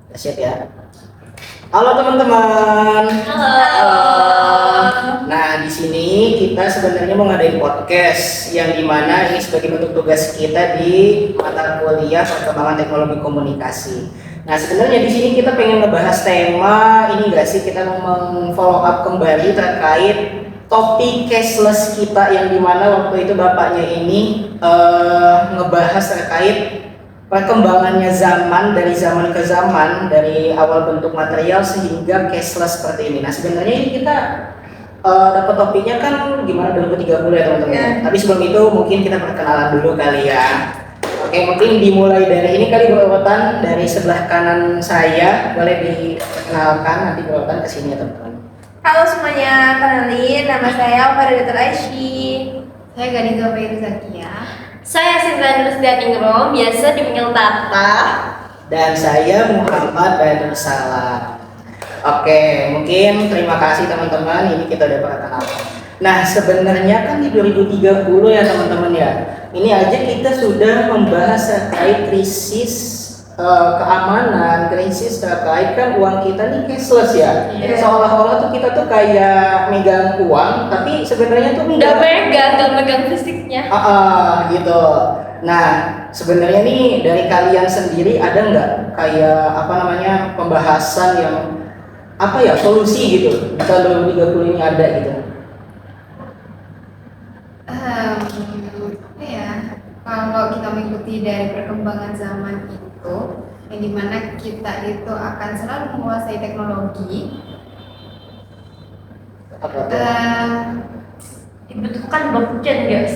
Siap ya. Halo teman-teman. Halo. Nah, di sini kita sebenarnya mau ngadain podcast yang dimana ini sebagai bentuk tugas kita di mata kuliah perkembangan teknologi komunikasi. Nah, sebenarnya di sini kita pengen ngebahas tema ini enggak sih, kita mau follow up kembali terkait topik cashless kita yang dimana waktu itu bapaknya ini ngebahas terkait perkembangannya zaman dari zaman ke zaman, dari awal bentuk material sehingga cashless seperti ini. Nah, sebenarnya ini kita dapat topiknya kan gimana 2030 ya teman-teman. Ya. Tapi sebelum itu mungkin kita perkenalan dulu kali ya. Oke, mungkin dimulai dari ini kali, berurutan dari sebelah kanan saya. Boleh diperkenalkan, nanti berurutan ke sini ya teman-teman. Halo semuanya, kenalin nama saya Farida Aishi. Saya Gadita Fairu Zakia. Saya Sinta Nursianingrum, biasa dipanggil Tata. Dan saya Muhammad Badrul Salam. Oke, mungkin terima kasih teman-teman, ini kita udah perkenalan. Nah, sebenarnya kan di 2030 ya teman-teman ya. Ini aja kita sudah membahas terkait krisis keamanan, krisis terkait kan uang kita nih cashless ya. Iya. Seolah-olah tuh kita tuh kayak megang uang, tapi sebenarnya tuh Nggak megang fisiknya. gitu. Nah, sebenarnya nih dari kalian sendiri ada nggak kayak apa namanya pembahasan yang apa ya, solusi gitu di tahun 2030 ini ada gitu? Apa ya? Kalau kita mengikuti dari perkembangan zaman itu, yang dimana kita itu akan selalu menguasai teknologi. Apa tuh? Dibutuhkan blockchain guys.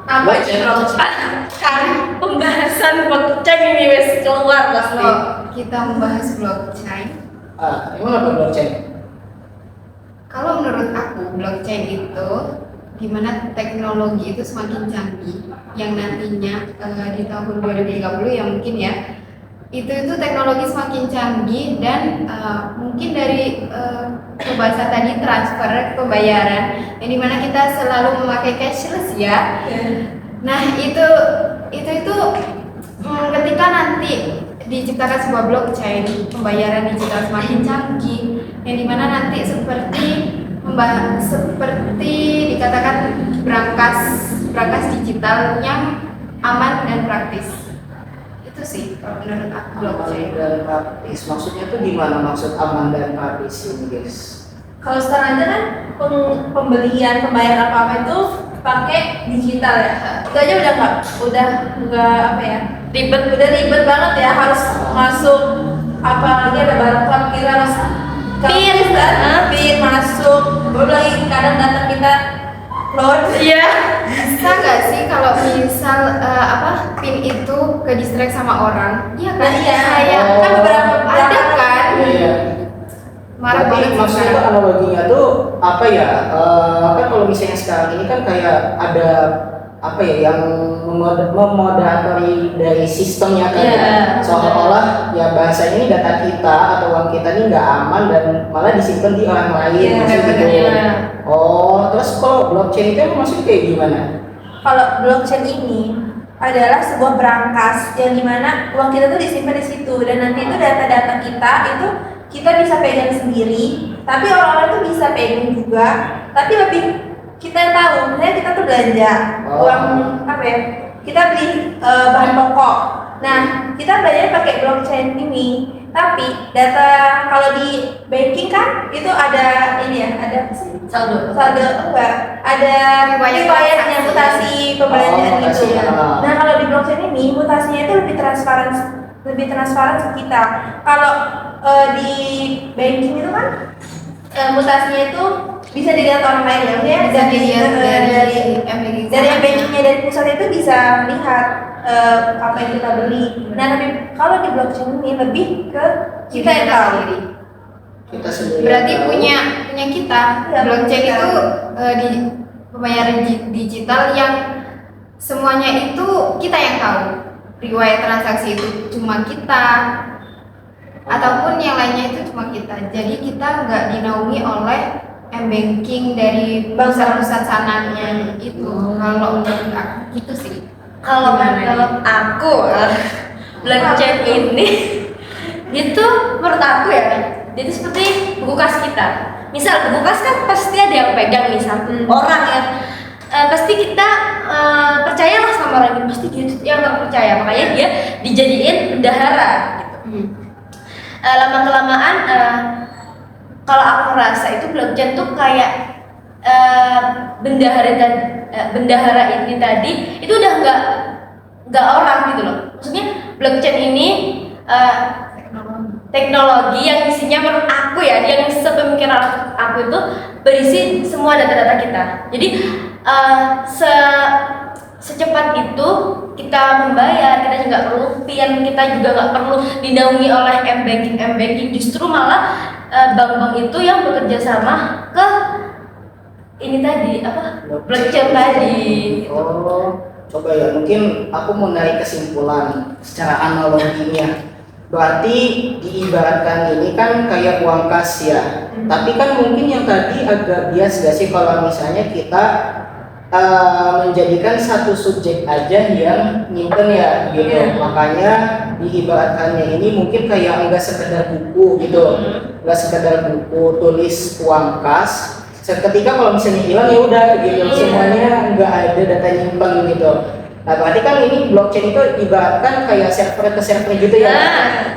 Apa Blockchain. itu blockchain? Kan pembahasan blockchain ini wes keluar pasti. Kalau kita membahas blockchain, Emang apa blockchain? kalau menurut aku blockchain itu dimana teknologi itu semakin canggih, yang nantinya di tahun 2030 ya mungkin ya, itu teknologi semakin canggih dan mungkin dari pembahasan tadi transfer pembayaran yang dimana kita selalu memakai cashless ya. Nah itu ketika nanti diciptakan sebuah blockchain, pembayaran digital semakin canggih, yang dimana nanti seperti dikatakan berangkas digital yang aman dan praktis. Itu sih kalau menurut aku blockchain. Aman dan praktis. Maksudnya tuh gimana maksud aman dan praktis ini guys? Kalau sekarang aja kan pembelian pembayaran apa itu pakai digital ya. Itu aja udah nggak apa ya, udah ribet banget ya, harus masuk apalagi ada barcode, kita harus pin masuk, belum lagi kadang data kita load. Iya. Bisa nggak sih kalau misal pin itu ke distract sama orang? Iya kan? Nah, iya. Kayak kan beberapa ada kan? Iya. Marah Berarti banget sih maksudnya tuh sekarang. analoginya tuh apa ya? Kan kalau misalnya sekarang ini kan kayak ada apa ya yang memoderatori dari sistemnya kan, Iya. seolah-olah ya bahasanya ini data kita atau uang kita ini nggak aman dan malah disimpan di orang lain. Iya, maksudnya gitu. benar. Oh, terus kalau blockchain itu emang maksudnya kayak gimana? Kalau blockchain ini adalah sebuah berangkas yang dimana uang kita tuh disimpan di situ, dan nanti itu data-data kita itu kita bisa pegang sendiri, tapi orang-orang tuh bisa pegang juga, tapi lebih kita yang tahu. Misalnya kita tuh belanja uang apa ya, kita beli bahan pokok. Nah, kita belanjanya pakai blockchain ini, tapi data kalau di banking kan itu ada ini ya, ada apa sih? saldo enggak, ada riwayatnya, mutasi pembelanjaan mutasi, gitu. ah. Nah, kalau di blockchain ini mutasinya itu lebih transparan ke kita. Kalau di banking itu kan mutasinya itu bisa dilihat orang lain ya, maksudnya dari yang bankingnya dari pusat itu bisa melihat apa yang kita beli. Nah, tapi kalau di blockchain ini lebih ke kita yang tahu. Kita sendiri. Berarti yang tahu. punya kita. Iya, Blockchain punya itu di pembayaran digital yang semuanya itu kita yang tahu. Riwayat transaksi itu cuma kita, ataupun yang lainnya itu cuma kita. Jadi kita nggak dinaungi oleh m-banking dari pusat-pusat sananya itu. Kalau menurut aku gitu sih. Kalau Gimana menurut aku blockchain ini dia tuh menurut aku ya, dia tuh seperti buku kas kita. Misal buku kas kan pasti ada yang pegang, misal orang yang pasti kita percayalah sama orang ini, pasti dia tuh yang nggak percaya, makanya dia dijadiin bendahara gitu. Lama kelamaan kalau aku rasa itu blockchain tuh kayak bendahara ini tadi itu udah nggak orang gitu loh. Maksudnya blockchain ini teknologi yang isinya menurut aku ya, yang sepemikiran aku itu berisi semua data-data kita. Jadi secepat itu kita membayar, kita juga nggak perlu PIN, kita juga nggak perlu dinaungi oleh m-banking. Justru malah bank-bank itu yang bekerja sama ke ini tadi apa blockchain tadi. Oh, coba ya, mungkin aku mau narik kesimpulan secara analoginya. Berarti diibaratkan ini kan kayak uang kas ya. Tapi kan mungkin yang tadi agak bias gak sih kalau misalnya kita menjadikan satu subjek aja yang nyimpen ya gitu. Makanya diibaratkannya ini mungkin kayak enggak sekedar buku gitu. Enggak sekedar buku tulis uang kas. Seketika kalau misalnya hilang ya udah gitu, semuanya nggak ada data nyimpen gitu. Nah berarti kan ini blockchain itu ibaratkan kayak server ke server gitu ya.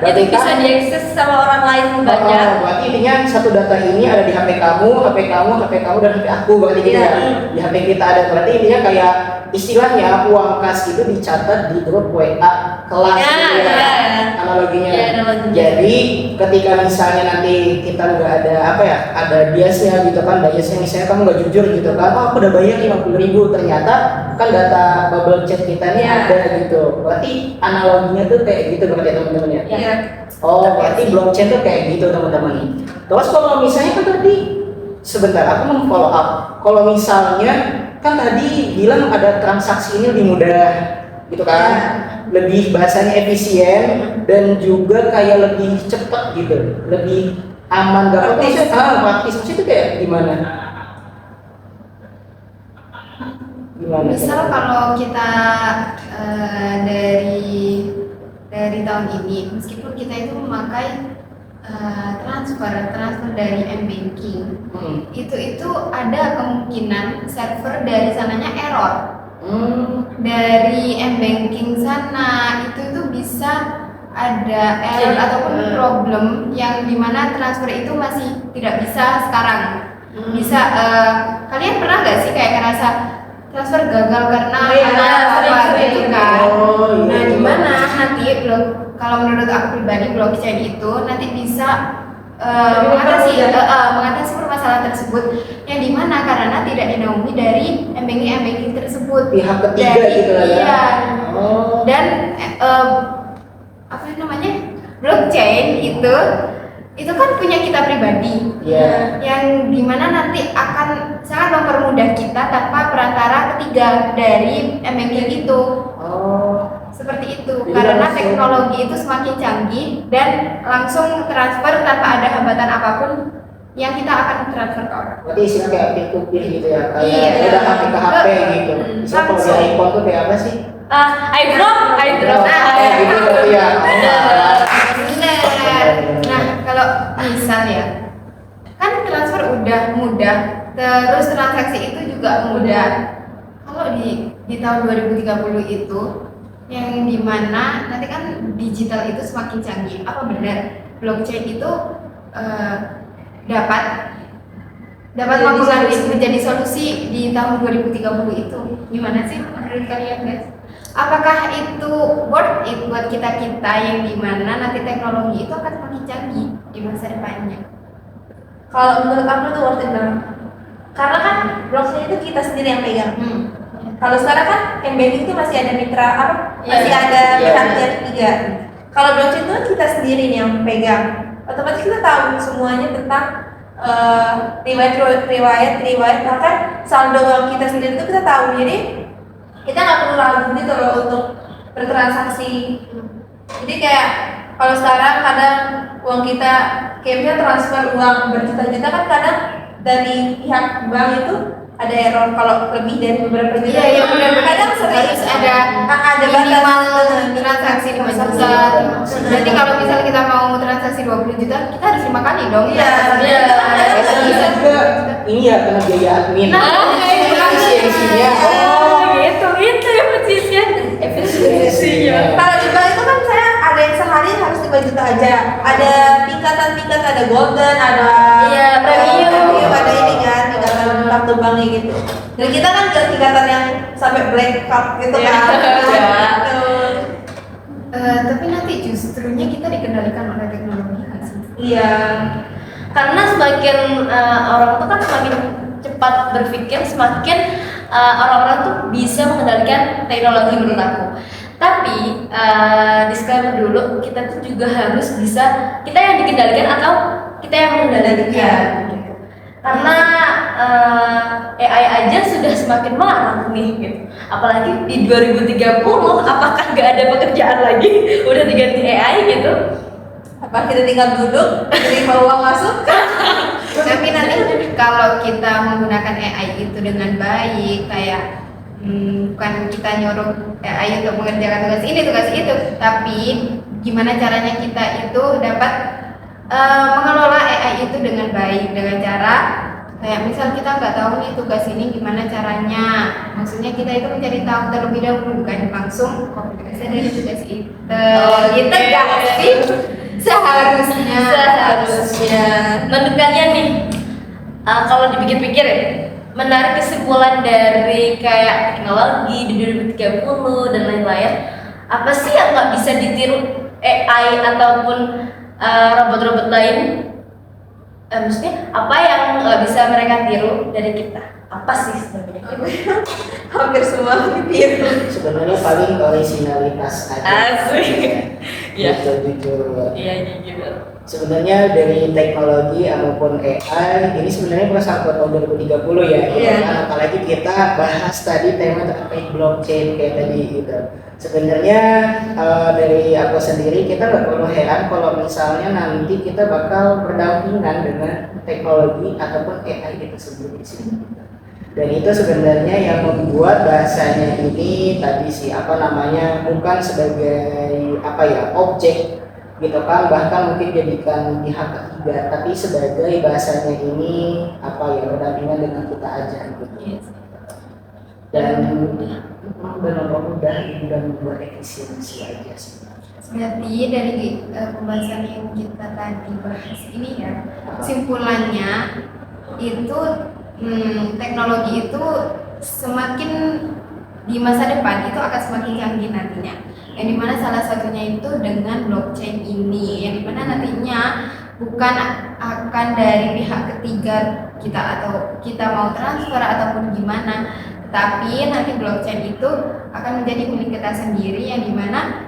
Berarti bisa diakses sama orang lain banyak. Berarti intinya satu data ini ada di HP kamu, dan HP aku berarti gitu ya. Di HP kita ada, berarti intinya kayak istilahnya uang kas itu dicatat di grup WA kelas gitu ya. Analoginya. Jadi ketika misalnya nanti kita nggak ada ada biasnya gitu kan, biasnya misalnya kamu nggak jujur gitu kan, aku udah bayar 50.000, ternyata kan data bubble chat kita ini ada gitu. Berarti analoginya tuh kayak gitu berarti teman-teman ya. Oh, berarti blockchain tuh kayak gitu teman-teman. Terus kalau misalnya kan tadi sebentar aku mau follow up. Kalau misalnya kan tadi bilang ada transaksi ini lebih mudah gitu kan, lebih bahasanya efisien dan juga kayak lebih cepat gitu, lebih aman, gak praktis. Maksudnya itu kayak gimana? Misal kalau kita dari tahun ini, meskipun kita itu memakai transfer dari m-banking, itu ada kemungkinan server dari sananya error. Dari m-banking sana itu bisa ada error ataupun problem yang dimana transfer itu masih tidak bisa sekarang. Bisa kalian pernah nggak sih kayak ngerasa transfer gagal karena apa gitu kan? Nah, gimana nanti kalau menurut aku pribadi blockchain itu nanti bisa mengatasi permasalahan tersebut yang dimana karena tidak dinaungi dari m-banking tersebut, pihak ketiga gitu lah ya. Iya. Dan apa namanya, blockchain itu kan punya kita pribadi, yang dimana nanti akan sangat mempermudah kita tanpa perantara ketiga dari m-banking itu. Seperti itu. Jadi karena teknologi itu semakin canggih dan langsung transfer tanpa ada hambatan apapun yang kita akan transfer ke orang. Berarti isinya kayak peer to peer gitu ya, kayak udah HP ke HP gitu. Bisa kalau di iPhone tuh kayak apa sih? iDrop. Gitu berarti ya. Benar. Nah, kalau misal ya, kan transfer udah mudah, terus transaksi itu juga mudah. Kalau di tahun 2030 itu yang dimana nanti kan digital itu semakin canggih, apa benar blockchain itu dapat menjadi solusi di tahun 2030 itu? Gimana sih menurut kalian guys? Apakah itu worth it buat kita yang dimana nanti teknologi itu akan semakin canggih di masa depannya? Kalau menurut aku itu worth it banget, karena kan blockchain itu kita sendiri yang pegang. Kalau sekarang kan m-banking itu masih ada mitra masih ada pihak ketiga. Kalau blockchain itu kita sendiri nih yang pegang, otomatis kita tahu semuanya tentang riwayat, bahkan saldo uang kita sendiri itu kita tahu. Jadi kita nggak perlu ragu gitu loh untuk bertransaksi. Jadi kayak kalau sekarang kadang uang kita kayak misalnya transfer uang berjuta-juta kan kadang dari pihak bank itu ada error kalau lebih dari beberapa juta. Iya benar. Kadang harus ada minimal transaksi 5 juta. Jadi kalau misalnya kita mau transaksi 20 juta, kita harus 5 kali dong. Iya, iya. Karena kita juga ini ya kena biaya admin. Efisiensinya. Itu yang efisiensinya. Kalau di Bali itu kan saya ada yang sehari harus 5 juta aja. Ada tingkatan-tingkatan, ada golden, ada Iya, premium. ada ini kan, tingkatan kartu banknya gitu. Dan kita kan ke tingkatan yang sampai black card gitu Iya, kan. iya. Gitu. Tapi nanti justrunya kita dikendalikan oleh teknologi nggak sih? Iya. Karena semakin orang tuh kan semakin cepat berpikir, semakin orang-orang tuh bisa mengendalikan teknologi menurut aku. Tapi disclaimer dulu, kita tuh juga harus bisa, kita yang dikendalikan atau kita yang mengendalikan. Iya. Gitu. Karena AI aja sudah semakin marak nih gitu. Apalagi di 2030 apakah nggak ada pekerjaan lagi? Udah diganti AI gitu. Apa kita tinggal duduk, terima uang masuk? Tapi nanti kalau kita menggunakan AI itu dengan baik, kayak bukan kita nyuruh AI untuk mengerjakan tugas itu, tapi gimana caranya kita itu dapat mengelola AI itu dengan baik, dengan cara kayak misal kita nggak tahu nih tugas ini gimana caranya, maksudnya kita itu mencari tahu terlebih dahulu, bukan langsung komunikasi dari tugas itu. Gitu nggak sih? Seharusnya. Menurut kalian nih, kalau dipikir-pikir ya, menarik kesimpulan dari kayak teknologi di 2030 dan lain-lain, apa sih yang nggak bisa ditiru AI ataupun robot-robot lain? Maksudnya apa yang nggak bisa mereka tiru dari kita? Apa sih sebenarnya? Hampir semua ditiru. Sebenarnya paling originalitas aja. Asik. Iya. Jujur. Iya juga. Sebenarnya dari teknologi maupun AI ini sebenarnya bersangkut tahun 2030 ya. Iya. Apalagi kita bahas tadi tema terkait blockchain kayak tadi gitu. Sebenarnya dari aku sendiri kita nggak perlu heran kalau misalnya nanti kita bakal berdampingan dengan teknologi ataupun AI itu sendiri di sini. Dan itu sebenarnya yang membuat bahasanya ini tadi sih bukan sebagai objek gitu kan, bahkan mungkin jadikan pihak ketiga, tapi sebagai bahasanya ini berdampingan dengan kita aja gitu. Dan benar-benar mudah dan membuat efisiensi aja sih. Berarti dari pembahasan yang kita tadi bahas ini ya, kesimpulannya itu teknologi itu semakin di masa depan itu akan semakin canggih nantinya. Yang dimana salah satunya itu dengan blockchain ini, yang dimana nantinya bukan akan dari pihak ketiga kita atau kita mau transfer ataupun gimana, tapi nanti blockchain itu akan menjadi milik kita sendiri, yang dimana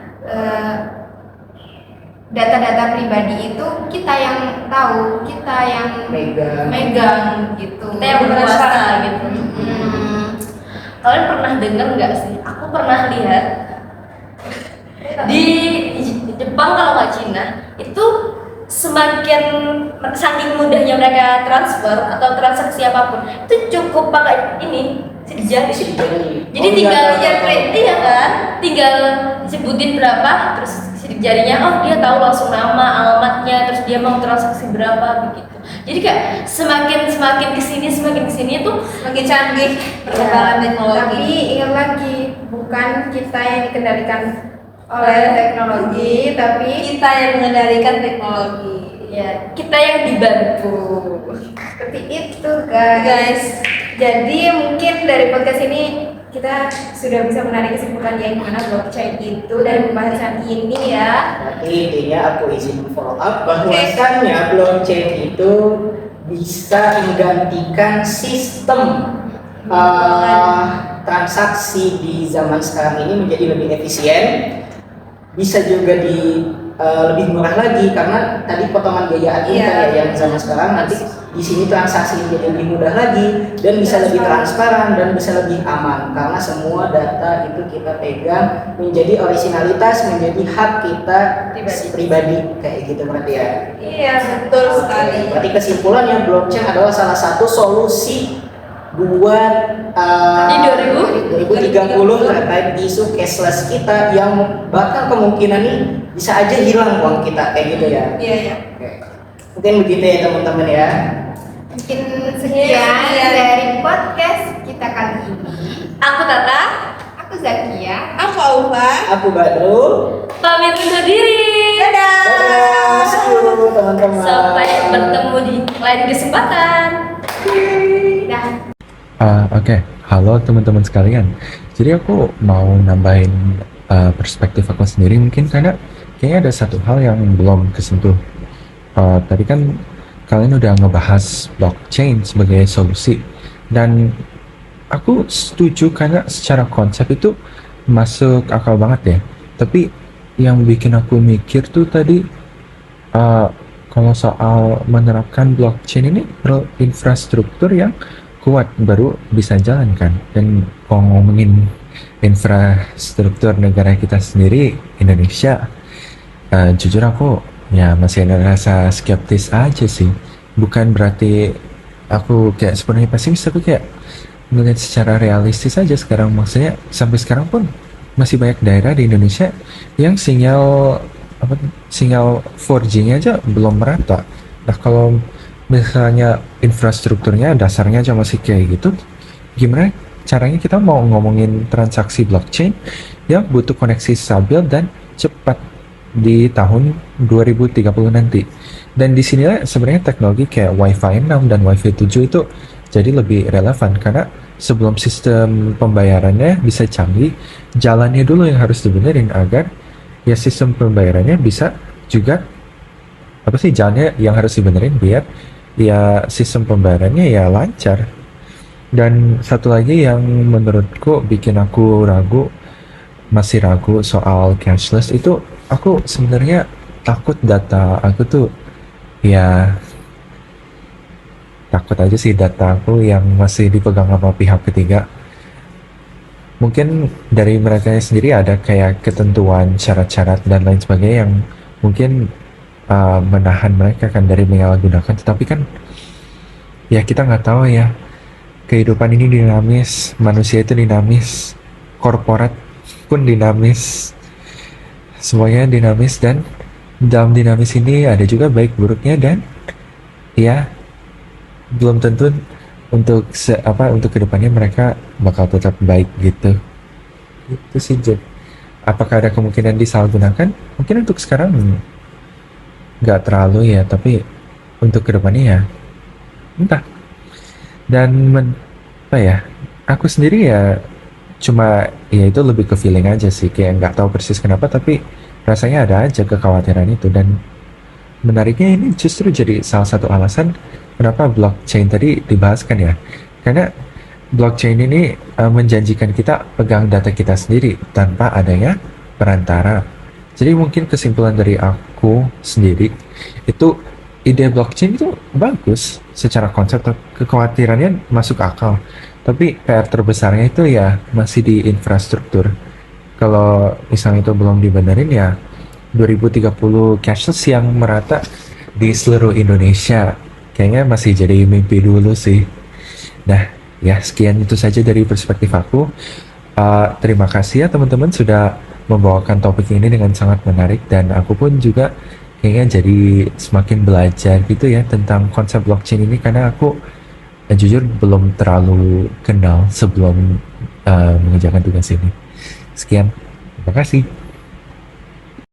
data-data pribadi itu kita yang tahu, kita yang megang gitu, Kita yang berkuasa gitu. Kalian pernah dengar nggak sih? Aku pernah lihat di Jepang kalau nggak Cina itu semakin saking mudahnya mereka transfer atau transaksi apapun itu cukup pakai ini sidik jari. Jadi tinggal ya kan, tinggal sebutin berapa terus sidik jarinya, dia tahu langsung nama, alamatnya, terus dia mau transaksi berapa begitu. Jadi kayak semakin kesini itu Makin canggih perkembangan teknologi. Tapi ingat lagi, bukan kita yang dikendalikan oleh teknologi, tapi Kita yang mengendalikan teknologi. ya kita yang dibantu. seperti itu guys. Jadi mungkin dari podcast ini kita sudah bisa menarik kesimpulan yang mana blockchain itu dari pembahasan ini ya. Berarti intinya aku izin follow up bahwasannya blockchain itu bisa menggantikan sistem transaksi di zaman sekarang ini menjadi lebih efisien, bisa juga lebih murah lagi karena tadi potongan biaya admin kan ya, yang zaman sekarang nanti di sini transaksi menjadi lebih mudah lagi dan bisa lebih transparan dan bisa lebih aman karena semua data itu kita pegang menjadi originalitas, menjadi hak kita pribadi kayak gitu berarti ya. Iya, betul sekali. Berarti kesimpulannya blockchain adalah salah satu solusi buat Di 2030 terkait isu cashless kita yang bahkan kemungkinan nih bisa aja hilang uang kita kayak gitu ya. Iya, iya. Oke. Mungkin begitu ya teman-teman ya. Mungkin sekian dari podcast kita kali ini. Aku Tata, Aku Zakia. Aku Aufa. Aku Badru. pamit undur diri. Dadah. Dadah, see you teman-teman. Sampai bertemu di lain kesempatan. Dah. Oke, halo teman-teman sekalian. Jadi aku mau nambahin perspektif aku sendiri mungkin karena kayaknya ada satu hal yang belum kesentuh. Tadi kan kalian udah ngebahas blockchain sebagai solusi dan aku setuju karena secara konsep itu masuk akal banget ya. Tapi yang bikin aku mikir tuh tadi kalau soal menerapkan blockchain ini perlu infrastruktur yang kuat baru bisa jalan kan. Dan kalau ngomongin infrastruktur negara kita sendiri Indonesia, jujur aku ya masih ada rasa skeptis aja sih. Bukan berarti aku kayak sepenuhnya pesimis, tapi kayak melihat secara realistis aja sekarang. Maksudnya sampai sekarang pun masih banyak daerah di Indonesia yang sinyal 4G-nya aja belum merata. Nah kalau misalnya infrastrukturnya dasarnya aja masih kayak gitu, gimana caranya kita mau ngomongin transaksi blockchain yang butuh koneksi stabil dan cepat di tahun 2030 nanti. Dan di sini sebenarnya teknologi kayak Wi-Fi 6 dan Wi-Fi 7 itu jadi lebih relevan karena sebelum sistem pembayarannya bisa canggih, jalannya dulu yang harus dibenerin agar ya sistem pembayarannya bisa juga jalannya yang harus dibenerin biar ya sistem pembayarannya ya lancar. Dan satu lagi yang menurutku bikin aku masih ragu soal cashless itu, aku sebenarnya takut data aku tuh ya takut aja sih data aku yang masih dipegang sama pihak ketiga. Mungkin dari mereka sendiri ada kayak ketentuan syarat-syarat dan lain sebagainya yang mungkin menahan mereka kan dari menyalahgunakan. Tetapi kan ya kita nggak tahu ya, kehidupan ini dinamis, manusia itu dinamis, korporat pun dinamis, semuanya dinamis. Dan dalam dinamis ini ada juga baik buruknya dan ya belum tentu untuk untuk kedepannya mereka bakal tetap baik gitu. Itu sih. Apakah ada kemungkinan disalahgunakan? Mungkin untuk sekarang nggak terlalu ya, tapi untuk kedepannya ya entah. Dan aku sendiri ya cuma ya itu lebih ke feeling aja sih, kayak nggak tahu persis kenapa, tapi rasanya ada aja kekhawatiran itu. Dan menariknya ini justru jadi salah satu alasan kenapa blockchain tadi dibahaskan ya, karena blockchain ini menjanjikan kita pegang data kita sendiri tanpa adanya perantara. Jadi mungkin kesimpulan dari aku sendiri itu ide blockchain itu bagus secara konsep, kekhawatirannya masuk akal, tapi PR terbesarnya itu ya masih di infrastruktur. Kalau misalnya itu belum dibenerin ya 2030 cashless yang merata di seluruh Indonesia kayaknya masih jadi mimpi dulu sih. Nah ya sekian itu saja dari perspektif aku. Terima kasih ya teman-teman sudah membawakan topik ini dengan sangat menarik, dan aku pun juga kayaknya jadi semakin belajar gitu ya tentang konsep blockchain ini, karena aku jujur belum terlalu kenal sebelum mengerjakan tugas ini. Sekian, terima kasih.